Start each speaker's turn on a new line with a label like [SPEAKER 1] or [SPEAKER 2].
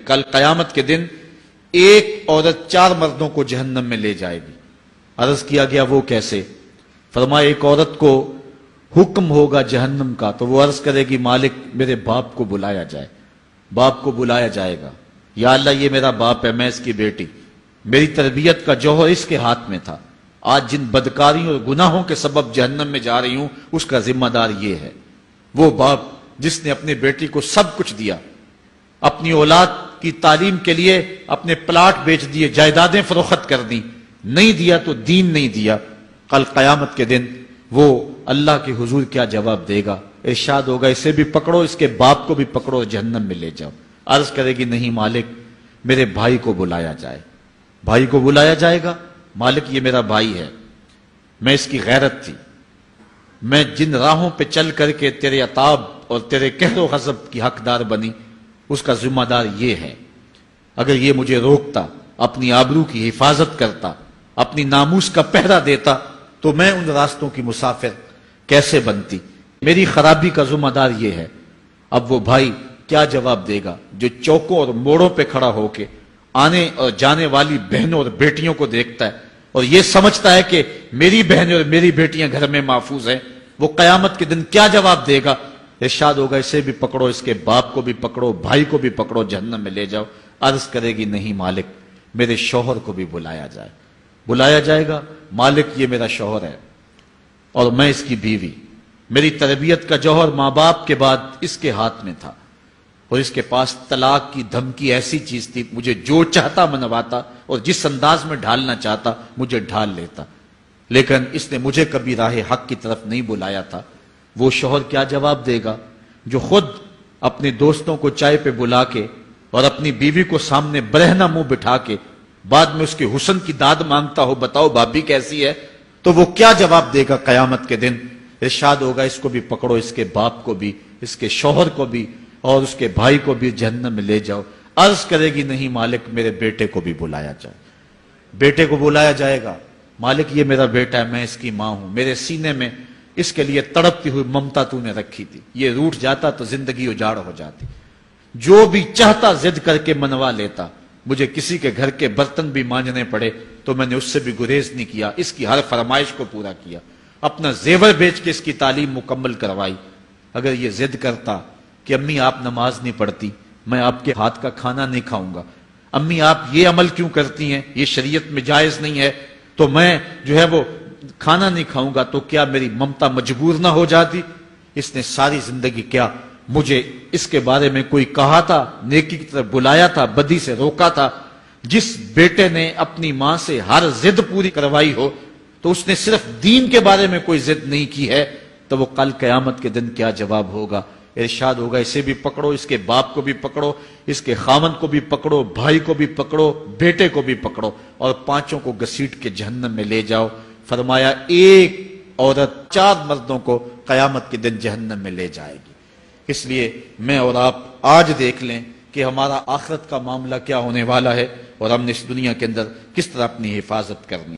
[SPEAKER 1] کل قیامت کے دن ایک عورت 4 مردوں کو جہنم میں لے جائے گی۔ عرض کیا گیا وہ کیسے؟ فرمایا ایک عورت کو حکم ہوگا جہنم کا تو وہ عرض کرے گی مالک میرے باپ کو بلایا جائے۔ باپ کو بلایا جائے گا، یا اللہ یہ میرا باپ ہے، میں اس کی بیٹی، میری تربیت کا جوہر اس کے ہاتھ میں تھا، آج جن بدکاریوں اور گناہوں کے سبب جہنم میں جا رہی ہوں اس کا ذمہ دار یہ ہے۔ وہ باپ جس نے اپنے بیٹی کو سب کچھ دیا، اپنی اولاد کی تعلیم کے لیے اپنے پلاٹ بیچ دیے، جائیدادیں فروخت کر دی، نہیں دیا تو دین نہیں دیا، کل قیامت کے دن وہ اللہ کے حضور کیا جواب دے گا؟ ارشاد ہوگا اسے بھی پکڑو، اس کے باپ کو بھی پکڑو اور جہنم میں لے جاؤ۔ عرض کرے گی نہیں مالک میرے بھائی کو بلایا جائے۔ بھائی کو بلایا جائے گا، مالک یہ میرا بھائی ہے، میں اس کی غیرت تھی، میں جن راہوں پہ چل کر کے تیرے عتاب اور تیرے قہر و غضب کی حقدار بنی اس کا ذمہ دار یہ ہے، اگر یہ مجھے روکتا، اپنی آبرو کی حفاظت کرتا، اپنی ناموس کا پہرا دیتا تو میں ان راستوں کی مسافر کیسے بنتی؟ میری خرابی کا ذمہ دار یہ ہے۔ اب وہ بھائی کیا جواب دے گا جو چوکوں اور موڑوں پہ کھڑا ہو کے آنے اور جانے والی بہنوں اور بیٹیوں کو دیکھتا ہے اور یہ سمجھتا ہے کہ میری بہنیں اور میری بیٹیاں گھر میں محفوظ ہیں؟ وہ قیامت کے دن کیا جواب دے گا؟ ارشاد ہوگا اسے بھی پکڑو، اس کے باپ کو بھی پکڑو، بھائی کو بھی پکڑو، جہنم میں لے جاؤ۔ عرض کرے گی نہیں مالک میرے شوہر کو بھی بلایا جائے۔ بلایا جائے گا، مالک یہ میرا شوہر ہے اور میں اس کی بیوی، میری تربیت کا جوہر ماں باپ کے بعد اس کے ہاتھ میں تھا اور اس کے پاس طلاق کی دھمکی ایسی چیز تھی، مجھے جو چاہتا منواتا اور جس انداز میں ڈھالنا چاہتا مجھے ڈھال لیتا، لیکن اس نے مجھے کبھی راہ حق کی طرف نہیں بلایا تھا۔ وہ شوہر کیا جواب دے گا جو خود اپنے دوستوں کو چائے پہ بلا کے اور اپنی بیوی کو سامنے برہنہ منہ بٹھا کے بعد میں اس کے حسن کی داد مانگتا ہو، بتاؤ بھابی کیسی ہے؟ تو وہ کیا جواب دے گا قیامت کے دن؟ ارشاد ہوگا اس کو بھی پکڑو، اس کے باپ کو بھی، اس کے شوہر کو بھی اور اس کے بھائی کو بھی جہنم میں لے جاؤ۔ عرض کرے گی نہیں مالک میرے بیٹے کو بھی بلایا جائے۔ بیٹے کو بلایا جائے گا، مالک یہ میرا بیٹا ہے، میں اس کی ماں ہوں، میرے سینے میں اس کے لیے تڑپتی ہوئی ممتا تو نے رکھی تھی، یہ روٹ جاتا تو زندگی اجاڑ ہو جاتی، جو بھی چاہتا ضد کر کے منوا لیتا، مجھے کسی کے گھر کے برتن بھی مانجنے پڑے تو میں نے اس سے بھی گریز نہیں کیا، اس کی ہر فرمائش کو پورا کیا، اپنا زیور بیچ کے اس کی تعلیم مکمل کروائی۔ اگر یہ ضد کرتا کہ امی آپ نماز نہیں پڑھتی، میں آپ کے ہاتھ کا کھانا نہیں کھاؤں گا، امی آپ یہ عمل کیوں کرتی ہیں، یہ شریعت میں جائز نہیں ہے، تو میں جو ہے وہ کھانا نہیں کھاؤں گا، تو کیا میری ممتا مجبور نہ ہو جاتی؟ اس نے ساری زندگی کیا مجھے اس کے بارے میں کوئی کہا تھا، نیکی کی طرف بلایا تھا، بدی سے روکا تھا؟ جس بیٹے نے اپنی ماں سے ہر ضد پوری کروائی ہو تو اس نے صرف دین کے بارے میں کوئی ضد نہیں کی ہے، تو وہ کل قیامت کے دن کیا جواب ہوگا؟ ارشاد ہوگا اسے بھی پکڑو، اس کے باپ کو بھی پکڑو، اس کے خامن کو بھی پکڑو، بھائی کو بھی پکڑو، بیٹے کو بھی پکڑو اور 5 کو گھسیٹ کے جہنم میں لے جاؤ۔ فرمایا ایک عورت 4 مردوں کو قیامت کے دن جہنم میں لے جائے گی۔ اس لیے میں اور آپ آج دیکھ لیں کہ ہمارا آخرت کا معاملہ کیا ہونے والا ہے اور ہم نے اس دنیا کے اندر کس طرح اپنی حفاظت کرنی۔